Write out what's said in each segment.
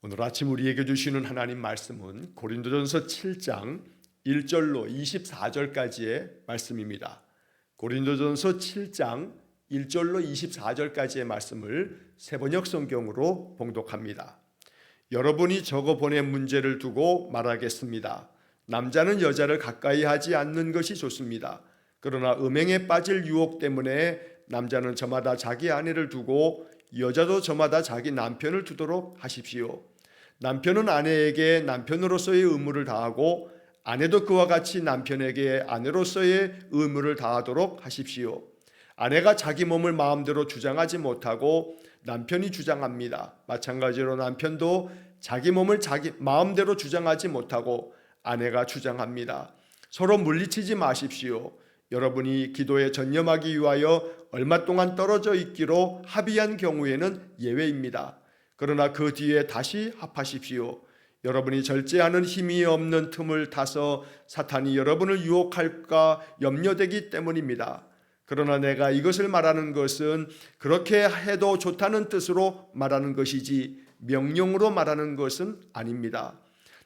오늘 아침 우리에게 주시는 하나님 말씀은 고린도전서 7장 1절로 24절까지의 말씀입니다. 고린도전서 7장 1절로 24절까지의 말씀을 새번역 성경으로 봉독합니다. 여러분이 적어 보낸 문제를 두고 말하겠습니다. 남자는 여자를 가까이 하지 않는 것이 좋습니다. 그러나 음행에 빠질 유혹 때문에 남자는 저마다 자기 아내를 두고 여자도 저마다 자기 남편을 두도록 하십시오. 남편은 아내에게 남편으로서의 의무를 다하고 아내도 그와 같이 남편에게 아내로서의 의무를 다하도록 하십시오. 아내가 자기 몸을 마음대로 주장하지 못하고 남편이 주장합니다. 마찬가지로 남편도 자기 몸을 자기 마음대로 주장하지 못하고 아내가 주장합니다. 서로 물리치지 마십시오. 여러분이 기도에 전념하기 위하여 얼마 동안 떨어져 있기로 합의한 경우에는 예외입니다. 그러나 그 뒤에 다시 합하십시오. 여러분이 절제하는 힘이 없는 틈을 타서 사탄이 여러분을 유혹할까 염려되기 때문입니다. 그러나 내가 이것을 말하는 것은 그렇게 해도 좋다는 뜻으로 말하는 것이지 명령으로 말하는 것은 아닙니다.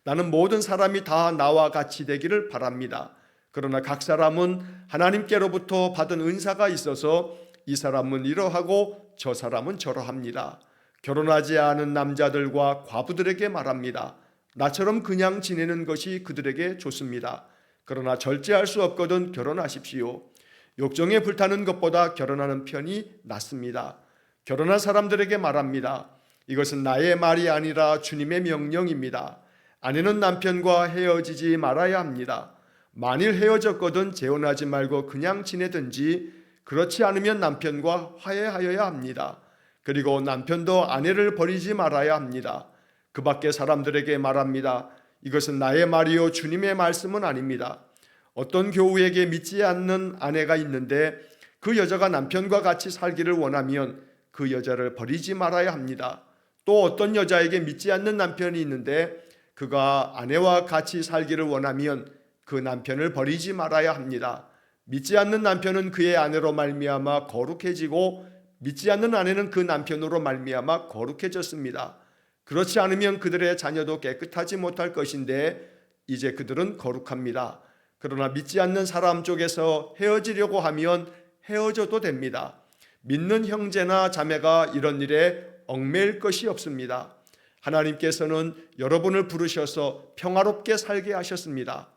나는 모든 사람이 다 나와 같이 되기를 바랍니다. 그러나 각 사람은 하나님께로부터 받은 은사가 있어서 이 사람은 이러하고 저 사람은 저러합니다. 결혼하지 않은 남자들과 과부들에게 말합니다. 나처럼 그냥 지내는 것이 그들에게 좋습니다. 그러나 절제할 수 없거든 결혼하십시오. 욕정에 불타는 것보다 결혼하는 편이 낫습니다. 결혼한 사람들에게 말합니다. 이것은 나의 말이 아니라 주님의 명령입니다. 아내는 남편과 헤어지지 말아야 합니다. 만일 헤어졌거든 재혼하지 말고 그냥 지내든지 그렇지 않으면 남편과 화해하여야 합니다. 그리고 남편도 아내를 버리지 말아야 합니다. 그 밖에 사람들에게 말합니다. 이것은 나의 말이요 주님의 말씀은 아닙니다. 어떤 교우에게 믿지 않는 아내가 있는데 그 여자가 남편과 같이 살기를 원하면 그 여자를 버리지 말아야 합니다. 또 어떤 여자에게 믿지 않는 남편이 있는데 그가 아내와 같이 살기를 원하면 그 남편을 버리지 말아야 합니다. 믿지 않는 남편은 그의 아내로 말미암아 거룩해지고 믿지 않는 아내는 그 남편으로 말미암아 거룩해졌습니다. 그렇지 않으면 그들의 자녀도 깨끗하지 못할 것인데 이제 그들은 거룩합니다. 그러나 믿지 않는 사람 쪽에서 헤어지려고 하면 헤어져도 됩니다. 믿는 형제나 자매가 이런 일에 얽매일 것이 없습니다. 하나님께서는 여러분을 부르셔서 평화롭게 살게 하셨습니다.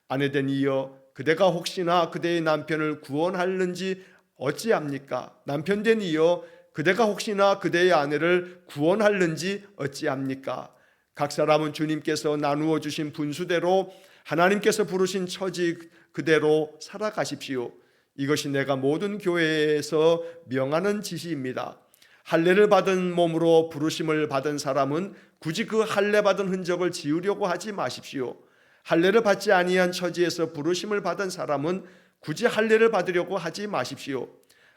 아내된 이여 그대가 혹시나 그대의 남편을 구원하는지 어찌합니까? 남편된 이여 그대가 혹시나 그대의 아내를 구원하는지 어찌합니까? 각 사람은 주님께서 나누어 주신 분수대로 하나님께서 부르신 처지 그대로 살아가십시오. 이것이 내가 모든 교회에서 명하는 지시입니다. 할례를 받은 몸으로 부르심을 받은 사람은 굳이 그 할례 받은 흔적을 지우려고 하지 마십시오. 할례를 받지 아니한 처지에서 부르심을 받은 사람은 굳이 할례를 받으려고 하지 마십시오.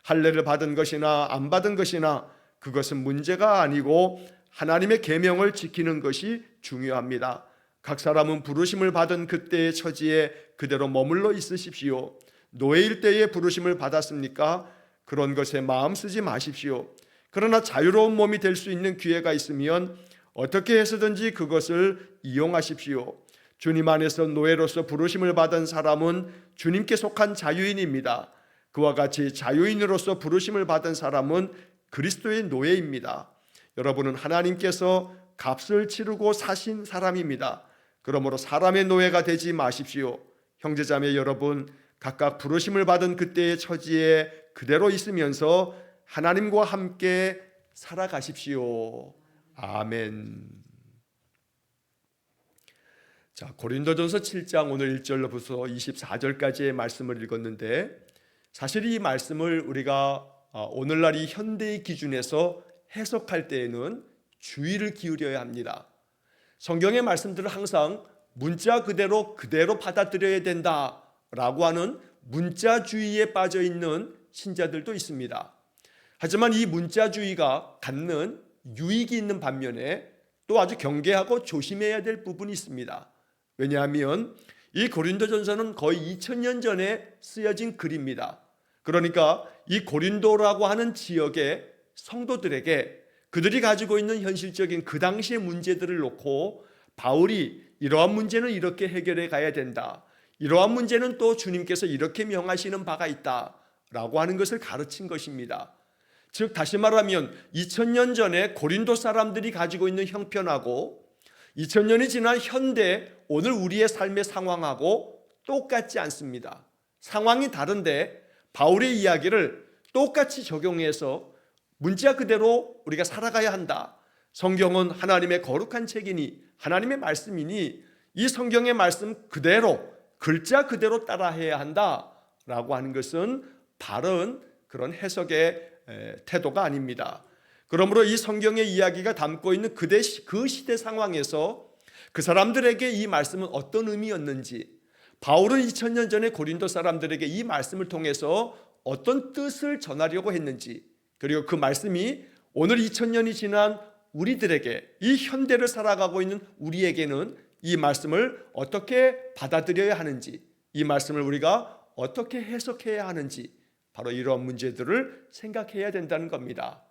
할례를 받은 것이나 안 받은 것이나 그것은 문제가 아니고 하나님의 계명을 지키는 것이 중요합니다. 각 사람은 부르심을 받은 그때의 처지에 그대로 머물러 있으십시오. 노예일 때에 부르심을 받았습니까? 그런 것에 마음 쓰지 마십시오. 그러나 자유로운 몸이 될 수 있는 기회가 있으면 어떻게 해서든지 그것을 이용하십시오. 주님 안에서 노예로서 부르심을 받은 사람은 주님께 속한 자유인입니다. 그와 같이 자유인으로서 부르심을 받은 사람은 그리스도의 노예입니다. 여러분은 하나님께서 값을 치르고 사신 사람입니다. 그러므로 사람의 노예가 되지 마십시오. 형제자매 여러분, 각각 부르심을 받은 그때의 처지에 그대로 있으면서 하나님과 함께 살아가십시오. 아멘. 자, 고린도전서 7장 오늘 1절로부터 24절까지의 말씀을 읽었는데 사실 이 말씀을 우리가 오늘날 이 현대의 기준에서 해석할 때에는 주의를 기울여야 합니다. 성경의 말씀들을 항상 문자 그대로 받아들여야 된다라고 하는 문자주의에 빠져 있는 신자들도 있습니다. 하지만 이 문자주의가 갖는 유익이 있는 반면에 또 아주 경계하고 조심해야 될 부분이 있습니다. 왜냐하면 이 고린도전서는 거의 2000년 전에 쓰여진 글입니다. 그러니까 이 고린도라고 하는 지역의 성도들에게 그들이 가지고 있는 현실적인 그 당시의 문제들을 놓고 바울이 이러한 문제는 이렇게 해결해 가야 된다, 이러한 문제는 또 주님께서 이렇게 명하시는 바가 있다 라고 하는 것을 가르친 것입니다. 즉 다시 말하면 2000년 전에 고린도 사람들이 가지고 있는 형편하고 2000년이 지난 현대 오늘 우리의 삶의 상황하고 똑같지 않습니다. 상황이 다른데 바울의 이야기를 똑같이 적용해서 문자 그대로 우리가 살아가야 한다. 성경은 하나님의 거룩한 책이니 하나님의 말씀이니 이 성경의 말씀 그대로 글자 그대로 따라해야 한다라고 하는 것은 바른 그런 해석의 태도가 아닙니다. 그러므로 이 성경의 이야기가 담고 있는 그 시대 상황에서 그 사람들에게 이 말씀은 어떤 의미였는지, 바울은 2000년 전에 고린도 사람들에게 이 말씀을 통해서 어떤 뜻을 전하려고 했는지, 그리고 그 말씀이 오늘 2000년이 지난 우리들에게, 이 현대를 살아가고 있는 우리에게는 이 말씀을 어떻게 받아들여야 하는지, 이 말씀을 우리가 어떻게 해석해야 하는지, 바로 이러한 문제들을 생각해야 된다는 겁니다.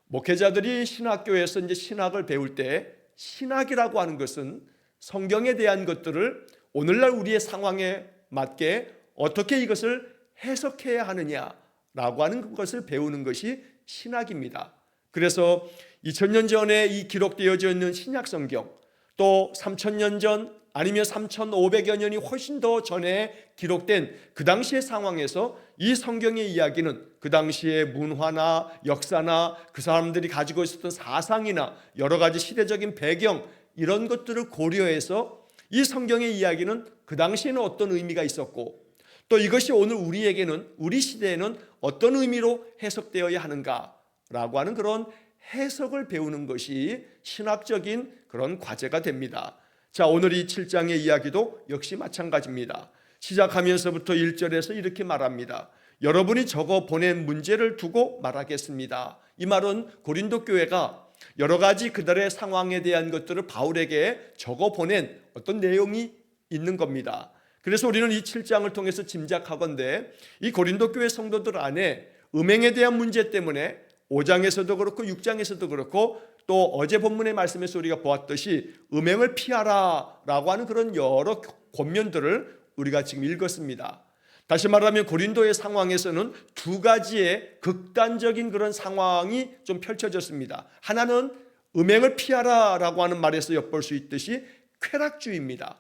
목회자들이 신학교에서 이제 신학을 배울 때 신학이라고 하는 것은 성경에 대한 것들을 오늘날 우리의 상황에 맞게 어떻게 이것을 해석해야 하느냐라고 하는 것을 배우는 것이 신학입니다. 그래서 2000년 전에 이 기록되어져 있는 신약 성경, 또 3000년 전 아니면 3500여 년이 훨씬 더 전에 기록된 그 당시의 상황에서 이 성경의 이야기는 그 당시의 문화나 역사나 그 사람들이 가지고 있었던 사상이나 여러 가지 시대적인 배경, 이런 것들을 고려해서 이 성경의 이야기는 그 당시에는 어떤 의미가 있었고 또 이것이 오늘 우리에게는, 우리 시대에는 어떤 의미로 해석되어야 하는가라고 하는 그런 해석을 배우는 것이 신학적인 그런 과제가 됩니다. 자, 오늘 이 7장의 이야기도 역시 마찬가지입니다. 시작하면서부터 1절에서 이렇게 말합니다. 여러분이 적어 보낸 문제를 두고 말하겠습니다. 이 말은 고린도 교회가 여러 가지 그들의 상황에 대한 것들을 바울에게 적어 보낸 어떤 내용이 있는 겁니다. 그래서 우리는 이 7장을 통해서 짐작하건대 이 고린도 교회 성도들 안에 음행에 대한 문제 때문에 5장에서도 그렇고 6장에서도 그렇고 또 어제 본문의 말씀에서 우리가 보았듯이 음행을 피하라 라고 하는 그런 여러 권면들을 우리가 지금 읽었습니다. 다시 말하면 고린도의 상황에서는 두 가지의 극단적인 그런 상황이 좀 펼쳐졌습니다. 하나는 음행을 피하라 라고 하는 말에서 엿볼 수 있듯이 쾌락주의입니다.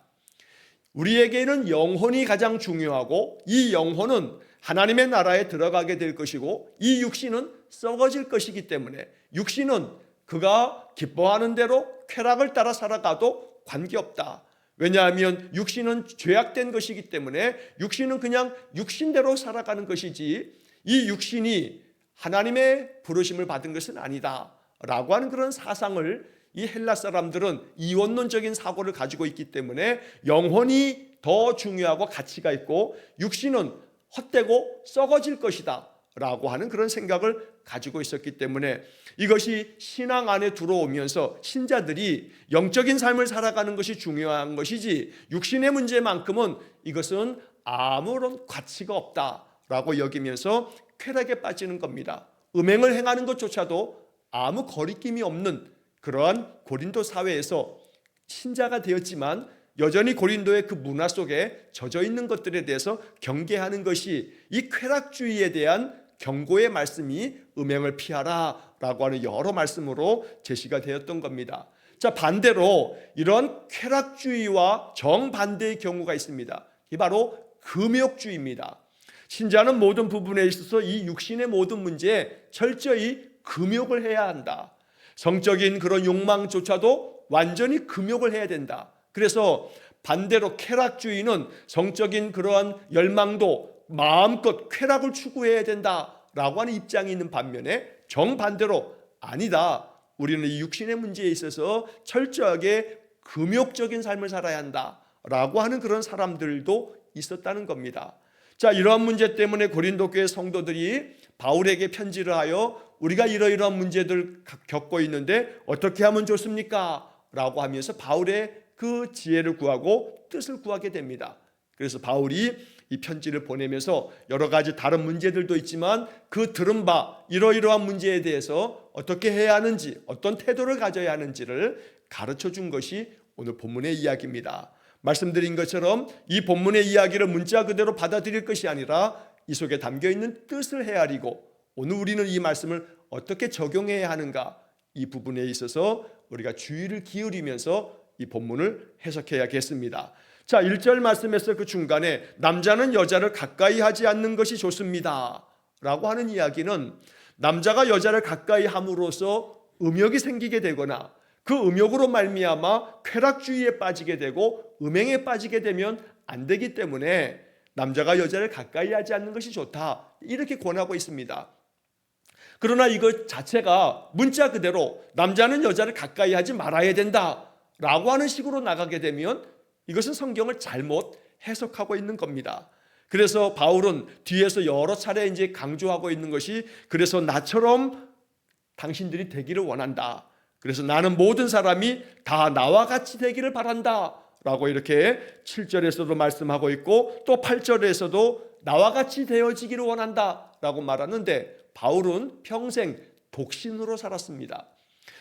우리에게는 영혼이 가장 중요하고 이 영혼은 하나님의 나라에 들어가게 될 것이고 이 육신은 썩어질 것이기 때문에 육신은 그가 기뻐하는 대로 쾌락을 따라 살아가도 관계없다. 왜냐하면 육신은 죄악된 것이기 때문에 육신은 그냥 육신대로 살아가는 것이지 이 육신이 하나님의 부르심을 받은 것은 아니다 라고 하는 그런 사상을 이 헬라 사람들은 이원론적인 사고를 가지고 있기 때문에 영혼이 더 중요하고 가치가 있고 육신은 헛되고 썩어질 것이다 라고 하는 그런 생각을 가지고 있었기 때문에 이것이 신앙 안에 들어오면서 신자들이 영적인 삶을 살아가는 것이 중요한 것이지 육신의 문제만큼은 이것은 아무런 가치가 없다라고 여기면서 쾌락에 빠지는 겁니다. 음행을 행하는 것조차도 아무 거리낌이 없는 그러한 고린도 사회에서 신자가 되었지만 여전히 고린도의 그 문화 속에 젖어 있는 것들에 대해서 경계하는 것이 이 쾌락주의에 대한 경고의 말씀이 음행을 피하라 라고 하는 여러 말씀으로 제시가 되었던 겁니다. 자, 반대로 이런 쾌락주의와 정반대의 경우가 있습니다. 이 바로 금욕주의입니다. 신자는 모든 부분에 있어서 이 육신의 모든 문제에 철저히 금욕을 해야 한다. 성적인 그런 욕망조차도 완전히 금욕을 해야 된다. 그래서 반대로 쾌락주의는 성적인 그러한 열망도 마음껏 쾌락을 추구해야 된다라고 하는 입장이 있는 반면에 정반대로 아니다. 우리는 이 육신의 문제에 있어서 철저하게 금욕적인 삶을 살아야 한다라고 하는 그런 사람들도 있었다는 겁니다. 자, 이러한 문제 때문에 고린도 교회 성도들이 바울에게 편지를 하여 우리가 이러이러한 문제들 겪고 있는데 어떻게 하면 좋습니까? 라고 하면서 바울의 그 지혜를 구하고 뜻을 구하게 됩니다. 그래서 바울이 이 편지를 보내면서 여러 가지 다른 문제들도 있지만 그 들은 바 이러이러한 문제에 대해서 어떻게 해야 하는지, 어떤 태도를 가져야 하는지를 가르쳐 준 것이 오늘 본문의 이야기입니다. 말씀드린 것처럼 이 본문의 이야기를 문자 그대로 받아들일 것이 아니라 이 속에 담겨있는 뜻을 헤아리고 오늘 우리는 이 말씀을 어떻게 적용해야 하는가, 이 부분에 있어서 우리가 주의를 기울이면서 이 본문을 해석해야겠습니다. 자, 1절 말씀에서 그 중간에 남자는 여자를 가까이 하지 않는 것이 좋습니다 라고 하는 이야기는 남자가 여자를 가까이 함으로써 음욕이 생기게 되거나 그 음욕으로 말미암아 쾌락주의에 빠지게 되고 음행에 빠지게 되면 안 되기 때문에 남자가 여자를 가까이 하지 않는 것이 좋다, 이렇게 권하고 있습니다. 그러나 이것 자체가 문자 그대로 남자는 여자를 가까이 하지 말아야 된다 라고 하는 식으로 나가게 되면 이것은 성경을 잘못 해석하고 있는 겁니다. 그래서 바울은 뒤에서 여러 차례 이제 강조하고 있는 것이, 그래서 나처럼 당신들이 되기를 원한다. 그래서 나는 모든 사람이 다 나와 같이 되기를 바란다 라고 이렇게 7절에서도 말씀하고 있고 또 8절에서도 나와 같이 되어지기를 원한다 라고 말하는데, 바울은 평생 독신으로 살았습니다.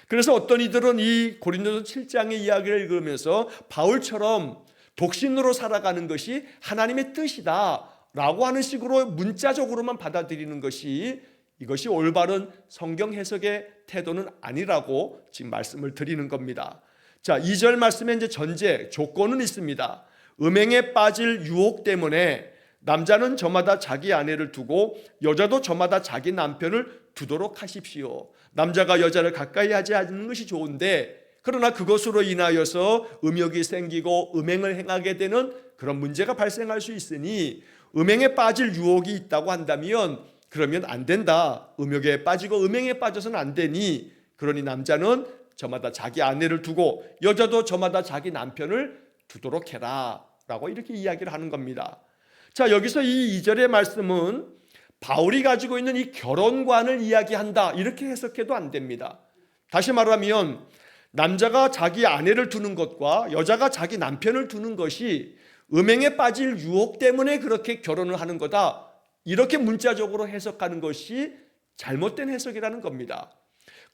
그래서 어떤 이들은 이 고린도서 7장의 이야기를 읽으면서 바울처럼 독신으로 살아가는 것이 하나님의 뜻이다 라고 하는 식으로 문자적으로만 받아들이는 것이, 이것이 올바른 성경 해석의 태도는 아니라고 지금 말씀을 드리는 겁니다. 자, 2절 말씀에 이제 전제, 조건은 있습니다. 음행에 빠질 유혹 때문에 남자는 저마다 자기 아내를 두고 여자도 저마다 자기 남편을 두도록 하십시오. 남자가 여자를 가까이 하지 않는 것이 좋은데, 그러나 그것으로 인하여서 음욕이 생기고 음행을 행하게 되는 그런 문제가 발생할 수 있으니 음행에 빠질 유혹이 있다고 한다면 그러면 안 된다. 음욕에 빠지고 음행에 빠져서는 안 되니, 그러니 남자는 저마다 자기 아내를 두고 여자도 저마다 자기 남편을 두도록 해라 라고 이렇게 이야기를 하는 겁니다. 자, 여기서 이 2절의 말씀은 바울이 가지고 있는 이 결혼관을 이야기한다, 이렇게 해석해도 안 됩니다. 다시 말하면 남자가 자기 아내를 두는 것과 여자가 자기 남편을 두는 것이 음행에 빠질 유혹 때문에 그렇게 결혼을 하는 거다, 이렇게 문자적으로 해석하는 것이 잘못된 해석이라는 겁니다.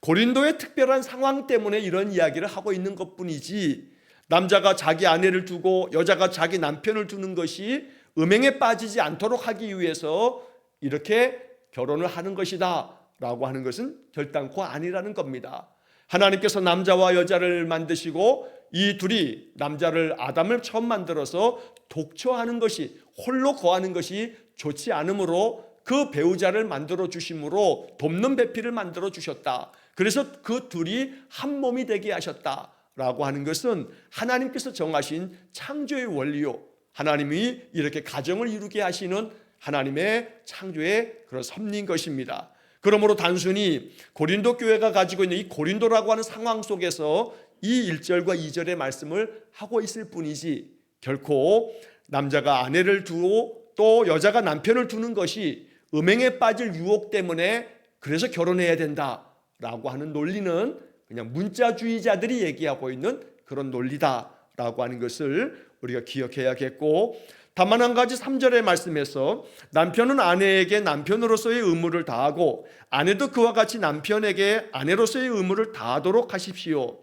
고린도의 특별한 상황 때문에 이런 이야기를 하고 있는 것뿐이지, 남자가 자기 아내를 두고 여자가 자기 남편을 두는 것이 음행에 빠지지 않도록 하기 위해서 이렇게 결혼을 하는 것이다 라고 하는 것은 결단코 아니라는 겁니다. 하나님께서 남자와 여자를 만드시고 이 둘이, 남자를 아담을 처음 만들어서 독처하는 것이, 홀로 거하는 것이 좋지 않으므로 그 배우자를 만들어 주심으로 돕는 배필을 만들어 주셨다. 그래서 그 둘이 한 몸이 되게 하셨다 라고 하는 것은 하나님께서 정하신 창조의 원리요, 하나님이 이렇게 가정을 이루게 하시는 하나님의 창조의 그런 섭리인 것입니다. 그러므로 단순히 고린도 교회가 가지고 있는 이 고린도라고 하는 상황 속에서 이 1절과 2절의 말씀을 하고 있을 뿐이지, 결코 남자가 아내를 두고 또 여자가 남편을 두는 것이 음행에 빠질 유혹 때문에 그래서 결혼해야 된다라고 하는 논리는 그냥 문자주의자들이 얘기하고 있는 그런 논리다라고 하는 것을 우리가 기억해야겠고, 다만 한 가지 3절의 말씀에서 남편은 아내에게 남편으로서의 의무를 다하고 아내도 그와 같이 남편에게 아내로서의 의무를 다하도록 하십시오.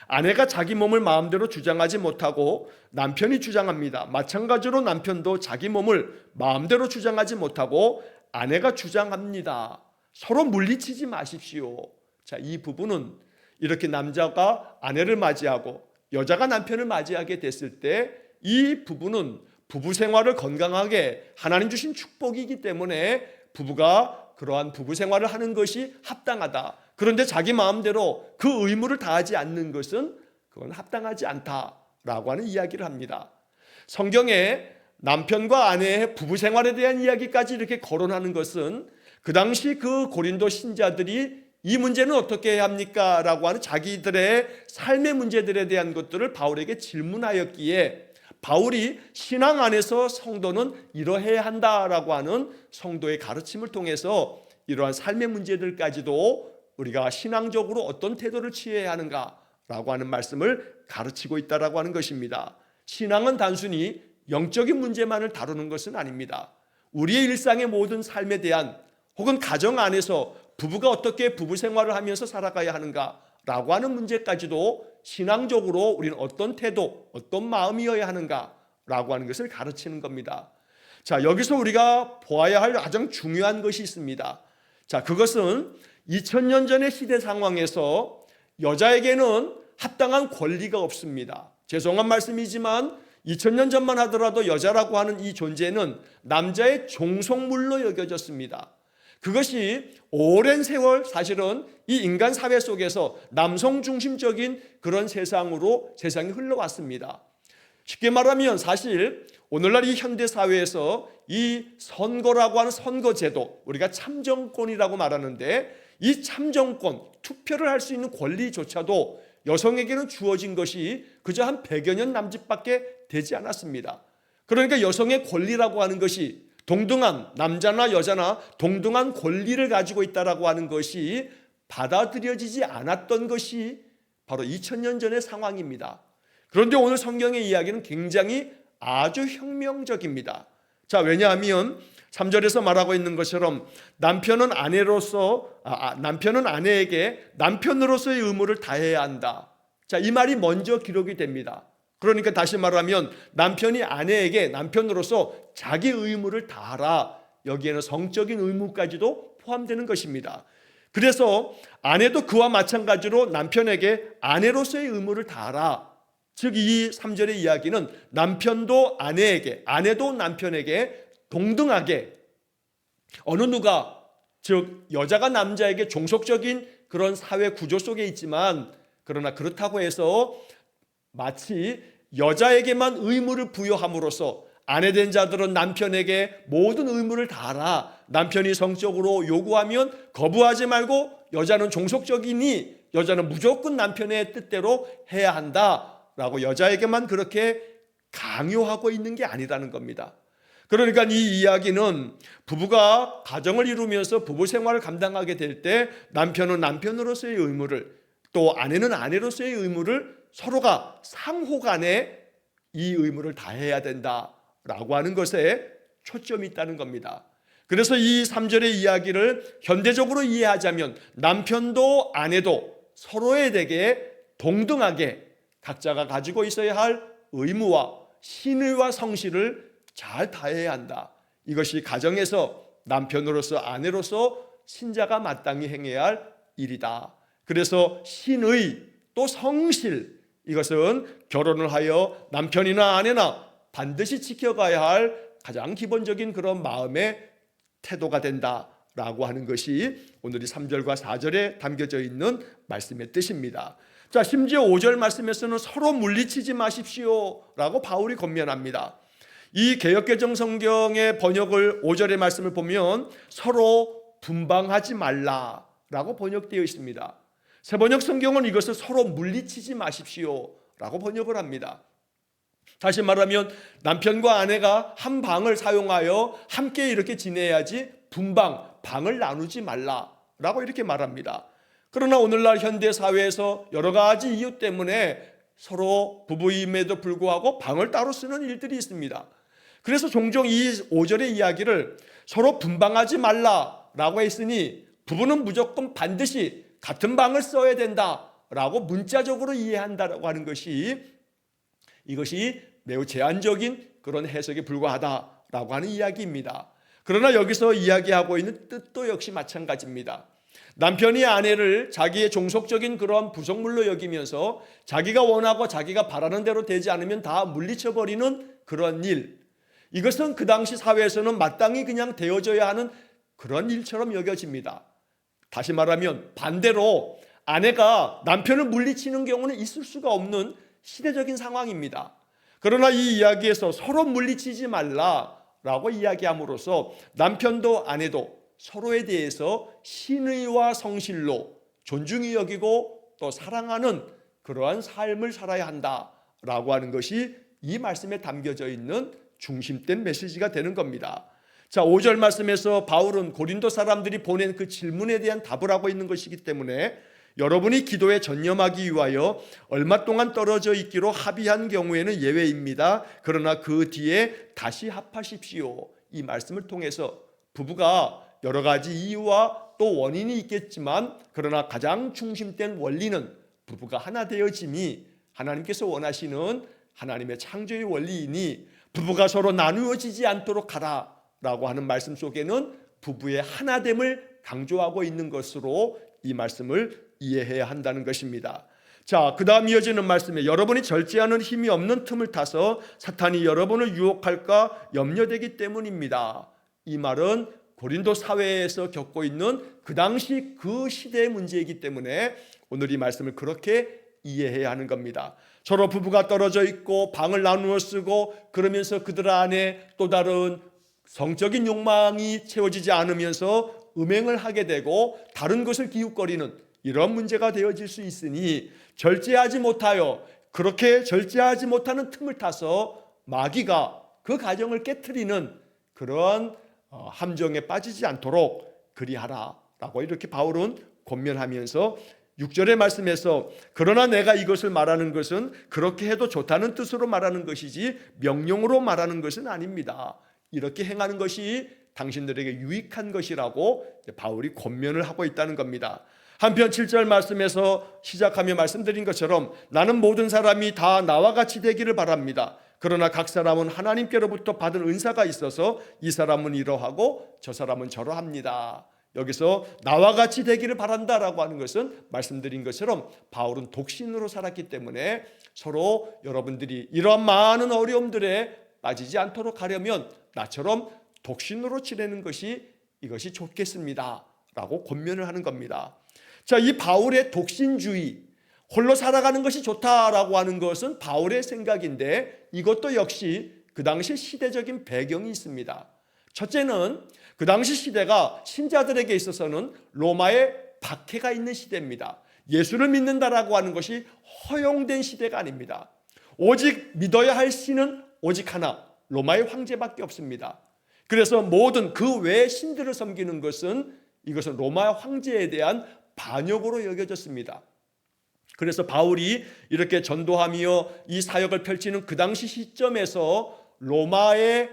아내가 자기 몸을 마음대로 주장하지 못하고 남편이 주장합니다. 마찬가지로 남편도 자기 몸을 마음대로 주장하지 못하고 아내가 주장합니다. 서로 물리치지 마십시오. 자, 이 부분은 이렇게 남자가 아내를 맞이하고 여자가 남편을 맞이하게 됐을 때 이 부분은 부부 생활을 건강하게 하나님 주신 축복이기 때문에 부부가 그러한 부부 생활을 하는 것이 합당하다. 그런데 자기 마음대로 그 의무를 다하지 않는 것은 그건 합당하지 않다라고 하는 이야기를 합니다. 성경에 남편과 아내의 부부 생활에 대한 이야기까지 이렇게 거론하는 것은 그 당시 그 고린도 신자들이 이 문제는 어떻게 해야 합니까? 라고 하는 자기들의 삶의 문제들에 대한 것들을 바울에게 질문하였기에 바울이 신앙 안에서 성도는 이러해야 한다라고 하는 성도의 가르침을 통해서 이러한 삶의 문제들까지도 우리가 신앙적으로 어떤 태도를 취해야 하는가라고 하는 말씀을 가르치고 있다라고 하는 것입니다. 신앙은 단순히 영적인 문제만을 다루는 것은 아닙니다. 우리의 일상의 모든 삶에 대한 혹은 가정 안에서 부부가 어떻게 부부 생활을 하면서 살아가야 하는가라고 하는 문제까지도 신앙적으로 우리는 어떤 태도, 어떤 마음이어야 하는가라고 하는 것을 가르치는 겁니다. 자, 여기서 우리가 보아야 할 가장 중요한 것이 있습니다. 자, 그것은 2000년 전의 시대 상황에서 여자에게는 합당한 권리가 없습니다. 죄송한 말씀이지만 2000년 전만 하더라도 여자라고 하는 이 존재는 남자의 종속물로 여겨졌습니다. 그것이 오랜 세월 사실은 이 인간 사회 속에서 남성 중심적인 그런 세상이 흘러왔습니다. 쉽게 말하면 사실 오늘날 이 현대 사회에서 이 선거라고 하는 선거제도, 우리가 참정권이라고 말하는데 이 참정권, 투표를 할 수 있는 권리조차도 여성에게는 주어진 것이 그저 한 100여 년 남짓밖에 되지 않았습니다. 그러니까 여성의 권리라고 하는 것이 동등한, 남자나 여자나 동등한 권리를 가지고 있다라고 하는 것이 받아들여지지 않았던 것이 바로 2000년 전의 상황입니다. 그런데 오늘 성경의 이야기는 굉장히 아주 혁명적입니다. 자, 왜냐하면 3절에서 말하고 있는 것처럼 남편은 아내에게 남편으로서의 의무를 다해야 한다. 자, 이 말이 먼저 기록이 됩니다. 그러니까 다시 말하면 남편이 아내에게 남편으로서 자기 의무를 다하라. 여기에는 성적인 의무까지도 포함되는 것입니다. 그래서 아내도 그와 마찬가지로 남편에게 아내로서의 의무를 다하라. 즉 이 3절의 이야기는 남편도 아내에게, 아내도 남편에게 동등하게 어느 누가, 즉 여자가 남자에게 종속적인 그런 사회 구조 속에 있지만 그러나 그렇다고 해서 마치 여자에게만 의무를 부여함으로써 아내된 자들은 남편에게 모든 의무를 다하라. 남편이 성적으로 요구하면 거부하지 말고 여자는 종속적이니 여자는 무조건 남편의 뜻대로 해야 한다라고 여자에게만 그렇게 강요하고 있는 게 아니라는 겁니다. 그러니까 이 이야기는 부부가 가정을 이루면서 부부 생활을 감당하게 될 때 남편은 남편으로서의 의무를, 또 아내는 아내로서의 의무를 서로가 상호간에 이 의무를 다해야 된다라고 하는 것에 초점이 있다는 겁니다. 그래서 이 3절의 이야기를 현대적으로 이해하자면 남편도 아내도 서로에 대해 동등하게 각자가 가지고 있어야 할 의무와 신의와 성실을 잘 다해야 한다. 이것이 가정에서 남편으로서 아내로서 신자가 마땅히 행해야 할 일이다. 그래서 신의 또 성실, 이것은 결혼을 하여 남편이나 아내나 반드시 지켜가야 할 가장 기본적인 그런 마음의 태도가 된다라고 하는 것이 오늘 이 3절과 4절에 담겨져 있는 말씀의 뜻입니다. 자, 심지어 5절 말씀에서는 서로 물리치지 마십시오라고 바울이 권면합니다. 이 개역개정 성경의 번역을 5절의 말씀을 보면 서로 분방하지 말라라고 번역되어 있습니다. 새번역 성경은 이것을 서로 물리치지 마십시오라고 번역을 합니다. 다시 말하면 남편과 아내가 한 방을 사용하여 함께 이렇게 지내야지 방을 나누지 말라라고 이렇게 말합니다. 그러나 오늘날 현대 사회에서 여러 가지 이유 때문에 서로 부부임에도 불구하고 방을 따로 쓰는 일들이 있습니다. 그래서 종종 이 5절의 이야기를 서로 분방하지 말라라고 했으니 부부는 무조건 반드시 같은 방을 써야 된다라고 문자적으로 이해한다라고 하는 것이, 이것이 매우 제한적인 그런 해석에 불과하다라고 하는 이야기입니다. 그러나 여기서 이야기하고 있는 뜻도 역시 마찬가지입니다. 남편이 아내를 자기의 종속적인 그런 부속물로 여기면서 자기가 원하고 자기가 바라는 대로 되지 않으면 다 물리쳐버리는 그런 일, 이것은 그 당시 사회에서는 마땅히 그냥 되어져야 하는 그런 일처럼 여겨집니다. 다시 말하면 반대로 아내가 남편을 물리치는 경우는 있을 수가 없는 시대적인 상황입니다. 그러나 이 이야기에서 서로 물리치지 말라라고 이야기함으로써 남편도 아내도 서로에 대해서 신의와 성실로 존중히 여기고 또 사랑하는 그러한 삶을 살아야 한다라고 하는 것이 이 말씀에 담겨져 있는 중심된 메시지가 되는 겁니다. 자, 5절 말씀에서 바울은 고린도 사람들이 보낸 그 질문에 대한 답을 하고 있는 것이기 때문에 여러분이 기도에 전념하기 위하여 얼마 동안 떨어져 있기로 합의한 경우에는 예외입니다. 그러나 그 뒤에 다시 합하십시오. 이 말씀을 통해서 부부가 여러 가지 이유와 또 원인이 있겠지만 그러나 가장 중심된 원리는 부부가 하나 되어짐이 하나님께서 원하시는 하나님의 창조의 원리이니 부부가 서로 나누어지지 않도록 하라라고 하는 말씀 속에는 부부의 하나됨을 강조하고 있는 것으로 이 말씀을 이해해야 한다는 것입니다. 자, 그 다음 이어지는 말씀에 여러분이 절제하는 힘이 없는 틈을 타서 사탄이 여러분을 유혹할까 염려되기 때문입니다. 이 말은 고린도 사회에서 겪고 있는 그 당시 그 시대의 문제이기 때문에 오늘 이 말씀을 그렇게 이해해야 하는 겁니다. 서로 부부가 떨어져 있고 방을 나누어 쓰고 그러면서 그들 안에 또 다른 성적인 욕망이 채워지지 않으면서 음행을 하게 되고 다른 것을 기웃거리는 이런 문제가 되어질 수 있으니 절제하지 못하여 그렇게 절제하지 못하는 틈을 타서 마귀가 그 가정을 깨트리는 그런 함정에 빠지지 않도록 그리하라라고 이렇게 바울은 권면하면서 6절의 말씀에서 그러나 내가 이것을 말하는 것은 그렇게 해도 좋다는 뜻으로 말하는 것이지 명령으로 말하는 것은 아닙니다. 이렇게 행하는 것이 당신들에게 유익한 것이라고 바울이 권면을 하고 있다는 겁니다. 한편 7절 말씀에서 시작하며 말씀드린 것처럼 나는 모든 사람이 다 나와 같이 되기를 바랍니다. 그러나 각 사람은 하나님께로부터 받은 은사가 있어서 이 사람은 이러하고 저 사람은 저러합니다. 여기서 나와 같이 되기를 바란다라고 하는 것은 말씀드린 것처럼 바울은 독신으로 살았기 때문에 서로 여러분들이 이러한 많은 어려움들에 빠지지 않도록 하려면 나처럼 독신으로 지내는 것이 이것이 좋겠습니다 라고 권면을 하는 겁니다. 자, 이 바울의 독신주의, 홀로 살아가는 것이 좋다라고 하는 것은 바울의 생각인데 이것도 역시 그 당시 시대적인 배경이 있습니다. 첫째는 그 당시 시대가 신자들에게 있어서는 로마의 박해가 있는 시대입니다. 예수를 믿는다라고 하는 것이 허용된 시대가 아닙니다. 오직 믿어야 할 신은 오직 하나, 로마의 황제밖에 없습니다. 그래서 모든 그 외의 신들을 섬기는 것은 이것은 로마 황제에 대한 반역으로 여겨졌습니다. 그래서 바울이 이렇게 전도하며 이 사역을 펼치는 그 당시 시점에서 로마의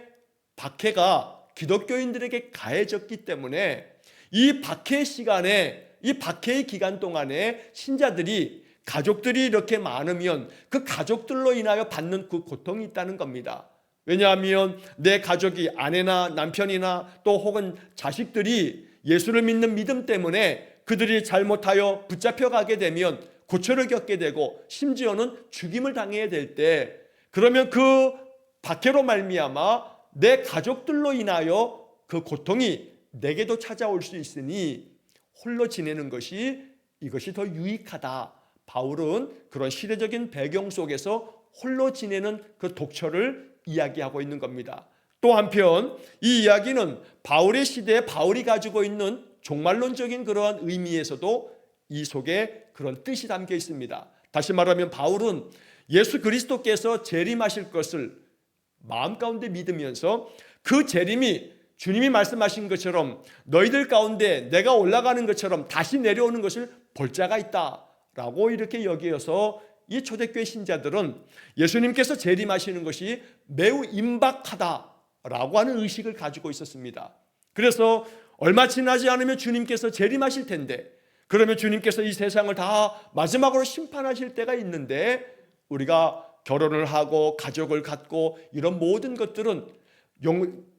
박해가 기독교인들에게 가해졌기 때문에 이 박해 시간에 이 박해의 기간 동안에 신자들이 가족들이 이렇게 많으면 그 가족들로 인하여 받는 그 고통이 있다는 겁니다. 왜냐하면 내 가족이 아내나 남편이나 또 혹은 자식들이 예수를 믿는 믿음 때문에 그들이 잘못하여 붙잡혀가게 되면 고초를 겪게 되고 심지어는 죽임을 당해야 될 때 그러면 그 박해로 말미암아 내 가족들로 인하여 그 고통이 내게도 찾아올 수 있으니 홀로 지내는 것이 이것이 더 유익하다. 바울은 그런 시대적인 배경 속에서 홀로 지내는 그 독처를 이야기하고 있는 겁니다. 또 한편 이 이야기는 바울의 시대에 바울이 가지고 있는 종말론적인 그러한 의미에서도 이 속에 그런 뜻이 담겨 있습니다. 다시 말하면 바울은 예수 그리스도께서 재림하실 것을 마음 가운데 믿으면서 그 재림이 주님이 말씀하신 것처럼 너희들 가운데 내가 올라가는 것처럼 다시 내려오는 것을 볼 자가 있다라고 이렇게 여기어서 이 초대교회 신자들은 예수님께서 재림하시는 것이 매우 임박하다라고 하는 의식을 가지고 있었습니다. 그래서 얼마 지나지 않으면 주님께서 재림하실 텐데 그러면 주님께서 이 세상을 다 마지막으로 심판하실 때가 있는데 우리가 결혼을 하고 가족을 갖고 이런 모든 것들은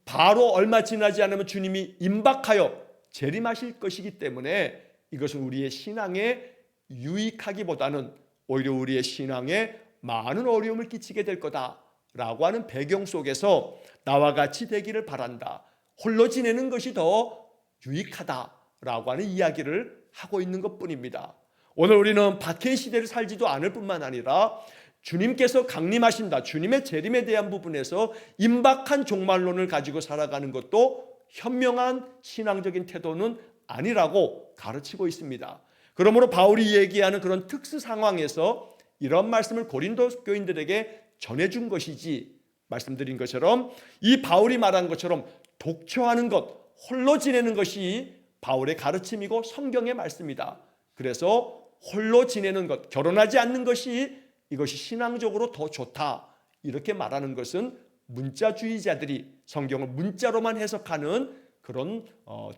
바로 얼마 지나지 않으면 주님이 임박하여 재림하실 것이기 때문에 이것은 우리의 신앙에 유익하기보다는 오히려 우리의 신앙에 많은 어려움을 끼치게 될 거다라고 하는 배경 속에서 나와 같이 되기를 바란다. 홀로 지내는 것이 더 유익하다라고 하는 이야기를 하고 있는 것뿐입니다. 오늘 우리는 박해 시대를 살지도 않을 뿐만 아니라 주님께서 강림하신다. 주님의 재림에 대한 부분에서 임박한 종말론을 가지고 살아가는 것도 현명한 신앙적인 태도는 아니라고 가르치고 있습니다. 그러므로 바울이 얘기하는 그런 특수 상황에서 이런 말씀을 고린도 교인들에게 전해준 것이지 말씀드린 것처럼 이 바울이 말한 것처럼 독처하는 것, 홀로 지내는 것이 바울의 가르침이고 성경의 말씀이다. 그래서 홀로 지내는 것, 결혼하지 않는 것이 이것이 신앙적으로 더 좋다, 이렇게 말하는 것은 문자주의자들이 성경을 문자로만 해석하는 그런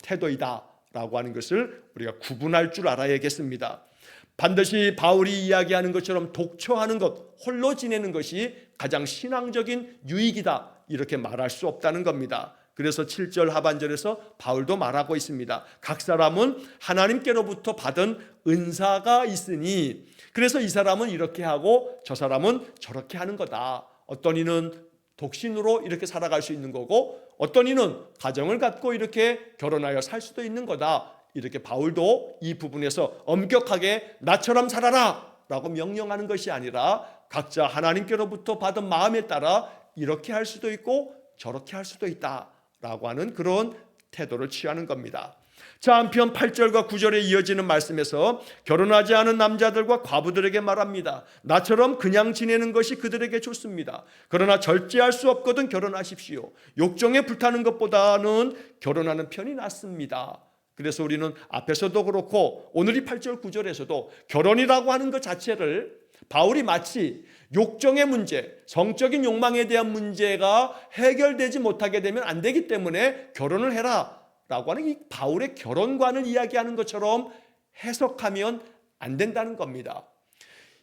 태도이다라고 하는 것을 우리가 구분할 줄 알아야겠습니다. 반드시 바울이 이야기하는 것처럼 독처하는 것, 홀로 지내는 것이 가장 신앙적인 유익이다, 이렇게 말할 수 없다는 겁니다. 그래서 7절 하반절에서 바울도 말하고 있습니다. 각 사람은 하나님께로부터 받은 은사가 있으니, 그래서 이 사람은 이렇게 하고 저 사람은 저렇게 하는 거다. 어떤 이는 독신으로 이렇게 살아갈 수 있는 거고, 어떤 이는 가정을 갖고 이렇게 결혼하여 살 수도 있는 거다. 이렇게 바울도 이 부분에서 엄격하게 나처럼 살아라 라고 명령하는 것이 아니라 각자 하나님께로부터 받은 마음에 따라 이렇게 할 수도 있고 저렇게 할 수도 있다 라고 하는 그런 태도를 취하는 겁니다. 자, 한편 8절과 9절에 이어지는 말씀에서 결혼하지 않은 남자들과 과부들에게 말합니다. 나처럼 그냥 지내는 것이 그들에게 좋습니다. 그러나 절제할 수 없거든 결혼하십시오. 욕정에 불타는 것보다는 결혼하는 편이 낫습니다. 그래서 우리는 앞에서도 그렇고 오늘 이 8절 9절에서도 결혼이라고 하는 것 자체를 바울이 마치 욕정의 문제, 성적인 욕망에 대한 문제가 해결되지 못하게 되면 안 되기 때문에 결혼을 해라 라고 하는 이 바울의 결혼관을 이야기하는 것처럼 해석하면 안 된다는 겁니다.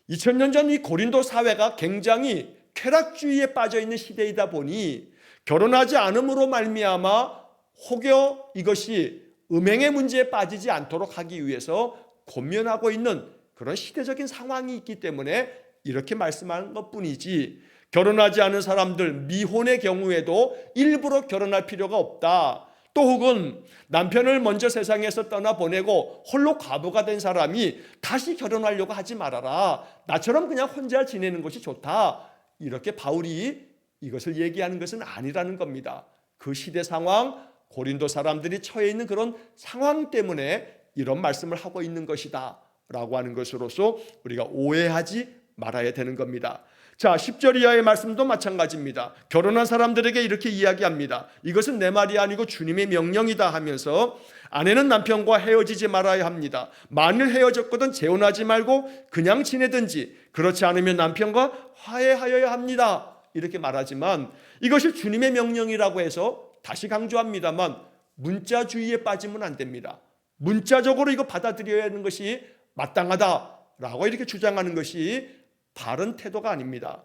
2000년 전 이 고린도 사회가 굉장히 쾌락주의에 빠져있는 시대이다 보니 결혼하지 않음으로 말미암아 혹여 이것이 음행의 문제에 빠지지 않도록 하기 위해서 권면하고 있는 그런 시대적인 상황이 있기 때문에 이렇게 말씀하는 것뿐이지, 결혼하지 않은 사람들 미혼의 경우에도 일부러 결혼할 필요가 없다, 또 혹은 남편을 먼저 세상에서 떠나보내고 홀로 과부가 된 사람이 다시 결혼하려고 하지 말아라, 나처럼 그냥 혼자 지내는 것이 좋다, 이렇게 바울이 이것을 얘기하는 것은 아니라는 겁니다. 그 시대 상황, 고린도 사람들이 처해 있는 그런 상황 때문에 이런 말씀을 하고 있는 것이다 라고 하는 것으로서 우리가 오해하지 말아야 되는 겁니다. 자, 10절 이하의 말씀도 마찬가지입니다. 결혼한 사람들에게 이렇게 이야기합니다. 이것은 내 말이 아니고 주님의 명령이다 하면서 아내는 남편과 헤어지지 말아야 합니다. 만일 헤어졌거든 재혼하지 말고 그냥 지내든지, 그렇지 않으면 남편과 화해하여야 합니다, 이렇게 말하지만 이것이 주님의 명령이라고 해서 다시 강조합니다만 문자주의에 빠지면 안 됩니다. 문자적으로 이거 받아들여야 하는 것이 마땅하다라고 이렇게 주장하는 것이 바른 태도가 아닙니다.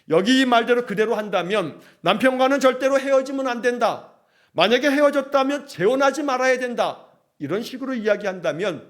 여기 이 말대로 그대로 한다면 남편과는 절대로 헤어지면 안 된다, 만약에 헤어졌다면 재혼하지 말아야 된다, 이런 식으로 이야기한다면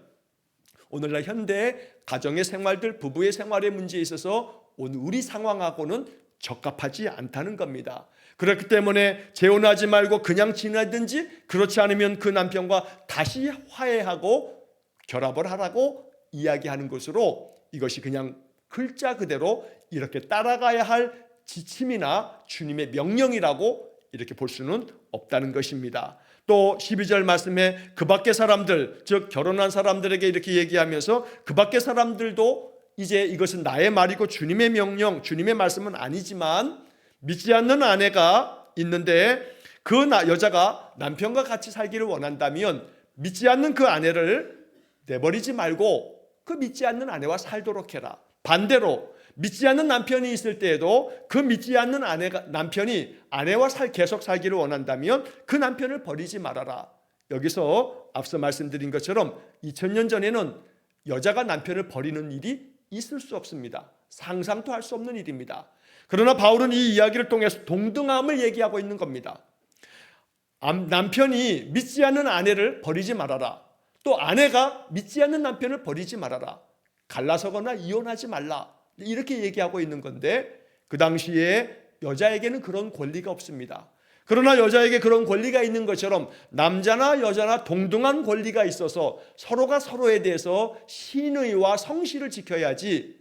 오늘날 현대의 가정의 생활들, 부부의 생활의 문제에 있어서 오늘 우리 상황하고는 적합하지 않다는 겁니다. 그렇기 때문에 재혼하지 말고 그냥 지내든지, 그렇지 않으면 그 남편과 다시 화해하고 결합을 하라고 이야기하는 것으로 이것이 그냥 글자 그대로 이렇게 따라가야 할 지침이나 주님의 명령이라고 이렇게 볼 수는 없다는 것입니다. 또 12절 말씀에 그 밖의 사람들, 즉 결혼한 사람들에게 이렇게 얘기하면서 그 밖의 사람들도 이제 이것은 나의 말이고 주님의 명령, 주님의 말씀은 아니지만 믿지 않는 아내가 있는데 그 여자가 남편과 같이 살기를 원한다면 믿지 않는 그 아내를 내버리지 말고 그 믿지 않는 아내와 살도록 해라. 반대로 믿지 않는 남편이 있을 때에도 그 믿지 않는 남편이 아내와 계속 살기를 원한다면 그 남편을 버리지 말아라. 여기서 앞서 말씀드린 것처럼 2000년 전에는 여자가 남편을 버리는 일이 있을 수 없습니다. 상상도 할 수 없는 일입니다. 그러나 바울은 이 이야기를 통해서 동등함을 얘기하고 있는 겁니다. 남편이 믿지 않는 아내를 버리지 말아라, 또 아내가 믿지 않는 남편을 버리지 말아라, 갈라서거나 이혼하지 말라, 이렇게 얘기하고 있는 건데 그 당시에 여자에게는 그런 권리가 없습니다. 그러나 여자에게 그런 권리가 있는 것처럼 남자나 여자나 동등한 권리가 있어서 서로가 서로에 대해서 신의와 성실을 지켜야지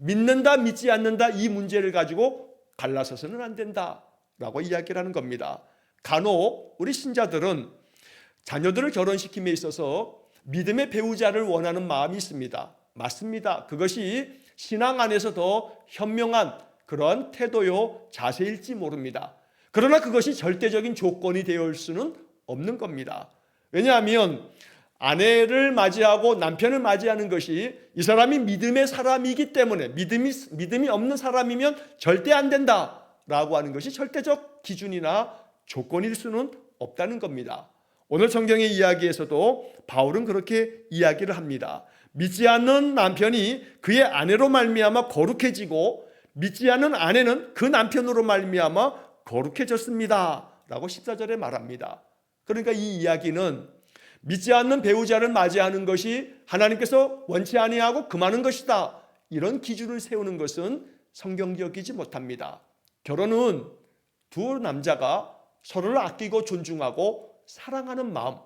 믿는다 믿지 않는다 이 문제를 가지고 갈라서서는 안 된다라고 이야기를 하는 겁니다. 간혹 우리 신자들은 자녀들을 결혼시킴에 있어서 믿음의 배우자를 원하는 마음이 있습니다. 맞습니다. 그것이 신앙 안에서 더 현명한 그런 태도요 자세일지 모릅니다. 그러나 그것이 절대적인 조건이 되어 올 수는 없는 겁니다. 왜냐하면 아내를 맞이하고 남편을 맞이하는 것이 이 사람이 믿음의 사람이기 때문에 믿음이 없는 사람이면 절대 안 된다라고 하는 것이 절대적 기준이나 조건일 수는 없다는 겁니다. 오늘 성경의 이야기에서도 바울은 그렇게 이야기를 합니다. 믿지 않는 남편이 그의 아내로 말미암아 거룩해지고 믿지 않는 아내는 그 남편으로 말미암아 거룩해졌습니다 라고 14절에 말합니다. 그러니까 이 이야기는 믿지 않는 배우자를 맞이하는 것이 하나님께서 원치 아니하고 금하는 것이다, 이런 기준을 세우는 것은 성경적이지 못합니다. 결혼은 두 남자가 서로를 아끼고 존중하고 사랑하는 마음,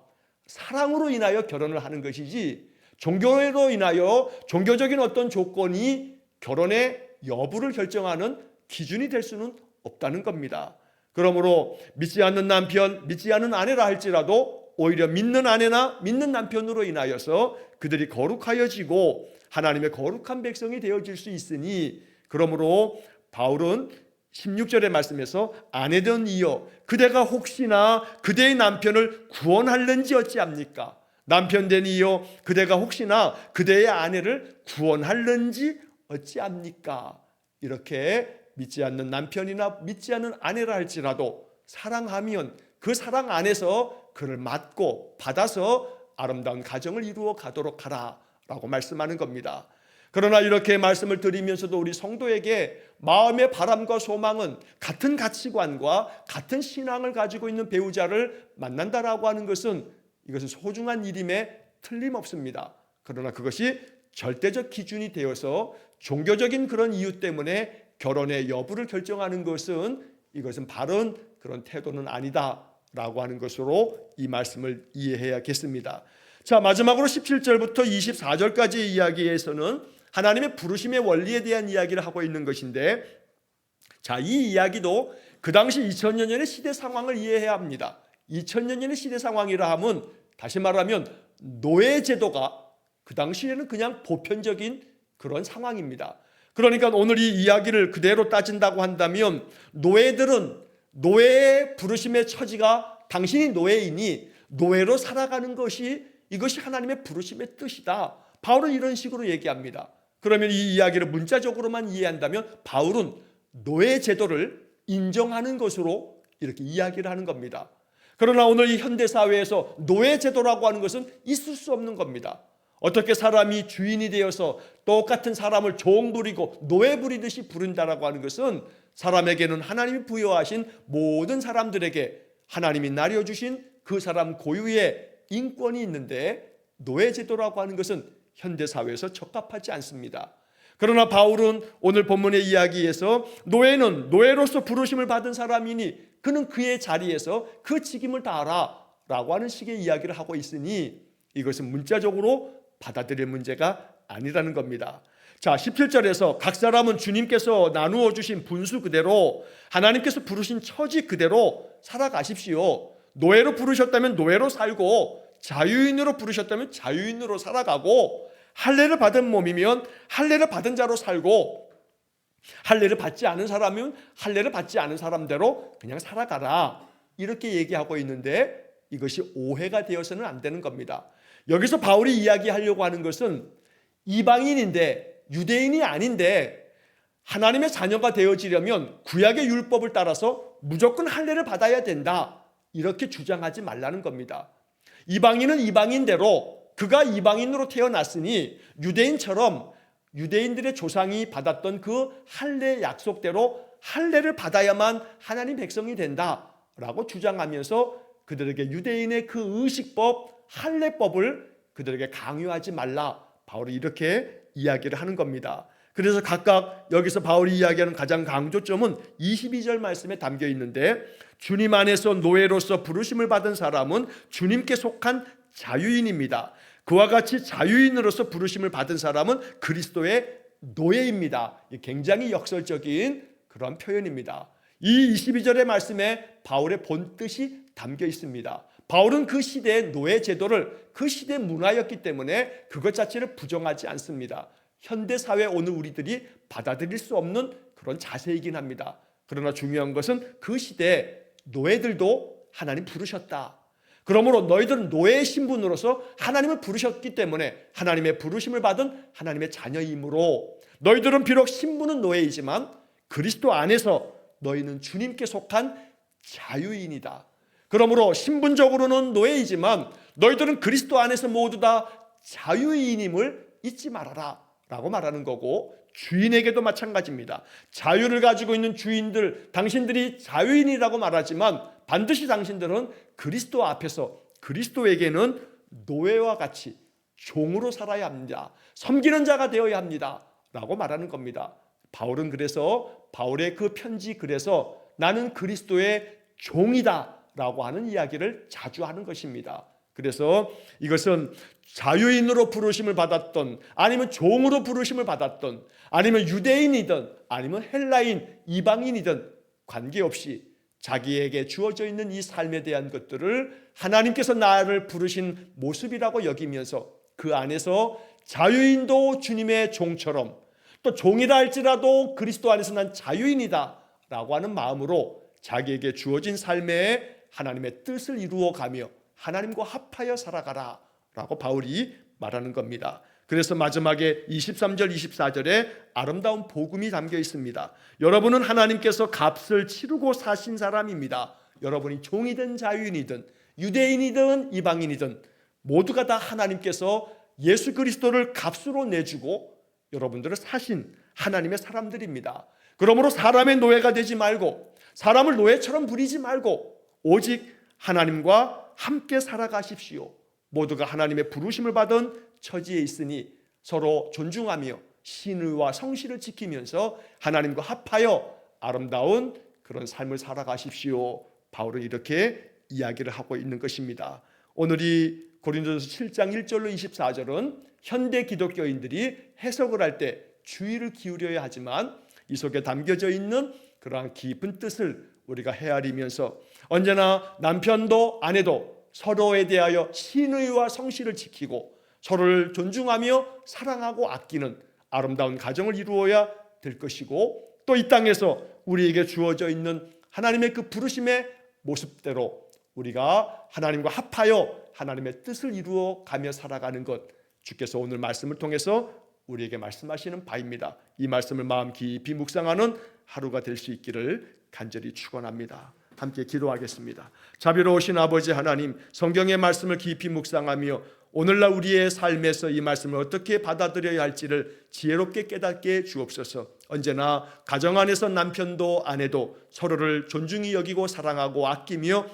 사랑으로 인하여 결혼을 하는 것이지 종교로 인하여 종교적인 어떤 조건이 결혼의 여부를 결정하는 기준이 될 수는 없다는 겁니다. 그러므로 믿지 않는 남편, 믿지 않는 아내라 할지라도 오히려 믿는 아내나 믿는 남편으로 인하여서 그들이 거룩하여지고 하나님의 거룩한 백성이 되어질 수 있으니, 그러므로 바울은 16절의 말씀에서 아내든 이여 그대가 혹시나 그대의 남편을 구원할는지 어찌합니까? 남편된 이여 그대가 혹시나 그대의 아내를 구원할는지 어찌합니까? 이렇게 믿지 않는 남편이나 믿지 않는 아내라 할지라도 사랑하면 그 사랑 안에서 그를 맞고 받아서 아름다운 가정을 이루어 가도록 하라 라고 말씀하는 겁니다. 그러나 이렇게 말씀을 드리면서도 우리 성도에게 마음의 바람과 소망은 같은 가치관과 같은 신앙을 가지고 있는 배우자를 만난다라고 하는 것은 이것은 소중한 일임에 틀림없습니다. 그러나 그것이 절대적 기준이 되어서 종교적인 그런 이유 때문에 결혼의 여부를 결정하는 것은 이것은 바른 그런 태도는 아니다라고 하는 것으로 이 말씀을 이해해야겠습니다. 자, 마지막으로 17절부터 24절까지의 이야기에서는 하나님의 부르심의 원리에 대한 이야기를 하고 있는 것인데, 자, 이 이야기도 그 당시 2000년 전의 시대 상황을 이해해야 합니다. 2000년 전의 시대 상황이라 하면 다시 말하면 노예 제도가 그 당시에는 그냥 보편적인 그런 상황입니다. 그러니까 오늘 이 이야기를 그대로 따진다고 한다면 노예들은 노예의 부르심의 처지가 당신이 노예이니 노예로 살아가는 것이 이것이 하나님의 부르심의 뜻이다. 바울은 이런 식으로 얘기합니다. 그러면 이 이야기를 문자적으로만 이해한다면 바울은 노예 제도를 인정하는 것으로 이렇게 이야기를 하는 겁니다. 그러나 오늘 이 현대사회에서 노예 제도라고 하는 것은 있을 수 없는 겁니다. 어떻게 사람이 주인이 되어서 똑같은 사람을 종 부리고 노예 부리듯이 부른다라고 하는 것은 사람에게는 하나님이 부여하신 모든 사람들에게 하나님이 나려주신 그 사람 고유의 인권이 있는데 노예 제도라고 하는 것은 현대사회에서 적합하지 않습니다. 그러나 바울은 오늘 본문의 이야기에서 노예는 노예로서 부르심을 받은 사람이니 그는 그의 자리에서 그 책임을 다하라 라고 하는 식의 이야기를 하고 있으니 이것은 문자적으로 받아들일 문제가 아니라는 겁니다. 자, 17절에서 각 사람은 주님께서 나누어 주신 분수 그대로 하나님께서 부르신 처지 그대로 살아가십시오. 노예로 부르셨다면 노예로 살고 자유인으로 부르셨다면 자유인으로 살아가고 할례를 받은 몸이면 할례를 받은 자로 살고 할례를 받지 않은 사람이면 할례를 받지 않은 사람대로 그냥 살아가라, 이렇게 얘기하고 있는데 이것이 오해가 되어서는 안 되는 겁니다. 여기서 바울이 이야기하려고 하는 것은 이방인인데 유대인이 아닌데 하나님의 자녀가 되어지려면 구약의 율법을 따라서 무조건 할례를 받아야 된다, 이렇게 주장하지 말라는 겁니다. 이방인은 이방인대로 그가 이방인으로 태어났으니 유대인처럼 유대인들의 조상이 받았던 그 할례 약속대로 할례를 받아야만 하나님 백성이 된다라고 주장하면서 그들에게 유대인의 그 의식법, 할례법을 그들에게 강요하지 말라, 바울이 이렇게 이야기를 하는 겁니다. 그래서 각각 여기서 바울이 이야기하는 가장 강조점은 22절 말씀에 담겨 있는데, 주님 안에서 노예로서 부르심을 받은 사람은 주님께 속한 자유인입니다. 그와 같이 자유인으로서 부르심을 받은 사람은 그리스도의 노예입니다. 굉장히 역설적인 그런 표현입니다. 이 22절의 말씀에 바울의 본뜻이 담겨 있습니다. 바울은 그 시대의 노예 제도를 그 시대의 문화였기 때문에 그것 자체를 부정하지 않습니다. 현대사회 오늘 우리들이 받아들일 수 없는 그런 자세이긴 합니다. 그러나 중요한 것은 그 시대 노예들도 하나님 부르셨다. 그러므로 너희들은 노예의 신분으로서 하나님을 부르셨기 때문에 하나님의 부르심을 받은 하나님의 자녀이므로 너희들은 비록 신분은 노예이지만 그리스도 안에서 너희는 주님께 속한 자유인이다. 그러므로 신분적으로는 노예이지만 너희들은 그리스도 안에서 모두 다 자유인임을 잊지 말아라 라고 말하는 거고, 주인에게도 마찬가지입니다. 자유를 가지고 있는 주인들, 당신들이 자유인이라고 말하지만 반드시 당신들은 그리스도 앞에서 그리스도에게는 노예와 같이 종으로 살아야 합니다. 섬기는 자가 되어야 합니다 라고 말하는 겁니다. 바울은 그래서 바울의 그 편지 글에서 나는 그리스도의 종이다 라고 하는 이야기를 자주 하는 것입니다. 그래서 이것은 자유인으로 부르심을 받았던, 아니면 종으로 부르심을 받았던, 아니면 유대인이든 아니면 헬라인, 이방인이든 관계없이 자기에게 주어져 있는 이 삶에 대한 것들을 하나님께서 나를 부르신 모습이라고 여기면서 그 안에서 자유인도 주님의 종처럼, 또 종이라 할지라도 그리스도 안에서 난 자유인이다 라고 하는 마음으로 자기에게 주어진 삶에 하나님의 뜻을 이루어가며 하나님과 합하여 살아가라 라고 바울이 말하는 겁니다. 그래서 마지막에 23절 24절에 아름다운 복음이 담겨 있습니다. 여러분은 하나님께서 값을 치르고 사신 사람입니다. 여러분이 종이든 자유인이든 유대인이든 이방인이든 모두가 다 하나님께서 예수 그리스도를 값으로 내주고 여러분들을 사신 하나님의 사람들입니다. 그러므로 사람의 노예가 되지 말고, 사람을 노예처럼 부리지 말고 오직 하나님과 함께 살아가십시오. 모두가 하나님의 부르심을 받은 처지에 있으니 서로 존중하며 신의와 성실을 지키면서 하나님과 합하여 아름다운 그런 삶을 살아가십시오. 바울은 이렇게 이야기를 하고 있는 것입니다. 오늘이 고린도전서 7장 1절로 24절은 현대 기독교인들이 해석을 할 때 주의를 기울여야 하지만 이 속에 담겨져 있는 그러한 깊은 뜻을 우리가 헤아리면서 언제나 남편도 아내도 서로에 대하여 신의와 성실을 지키고 서로를 존중하며 사랑하고 아끼는 아름다운 가정을 이루어야 될 것이고, 또 이 땅에서 우리에게 주어져 있는 하나님의 그 부르심의 모습대로 우리가 하나님과 합하여 하나님의 뜻을 이루어 가며 살아가는 것, 주께서 오늘 말씀을 통해서 우리에게 말씀하시는 바입니다. 이 말씀을 마음 깊이 묵상하는 하루가 될 수 있기를 간절히 축원합니다. 함께 기도하겠습니다. 자비로우신 아버지 하나님, 성경의 말씀을 깊이 묵상하며 오늘날 우리의 삶에서 이 말씀을 어떻게 받아들여야 할지를 지혜롭게 깨닫게 주옵소서. 언제나 가정 안에서 남편도 아내도 서로를 존중히 여기고 사랑하고 아끼며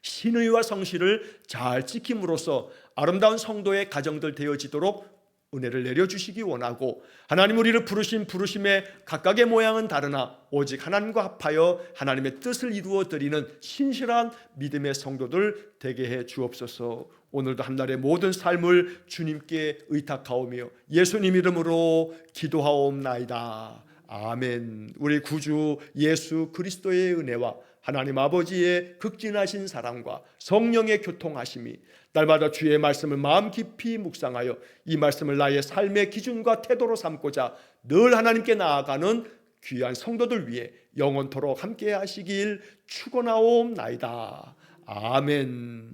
신의와 성실을 잘 지킴으로써 아름다운 성도의 가정들 되어지도록 은혜를 내려주시기 원하고, 하나님 우리를 부르신 부르심의 각각의 모양은 다르나 오직 하나님과 합하여 하나님의 뜻을 이루어 드리는 신실한 믿음의 성도들 되게 해 주옵소서. 오늘도 한날의 모든 삶을 주님께 의탁하오며 예수님 이름으로 기도하옵나이다. 아멘. 우리 구주 예수 그리스도의 은혜와 하나님 아버지의 극진하신 사랑과 성령의 교통하심이 날마다 주의 말씀을 마음 깊이 묵상하여 이 말씀을 나의 삶의 기준과 태도로 삼고자 늘 하나님께 나아가는 귀한 성도들 위해 영원토록 함께 하시길 축원하옵나이다. 아멘.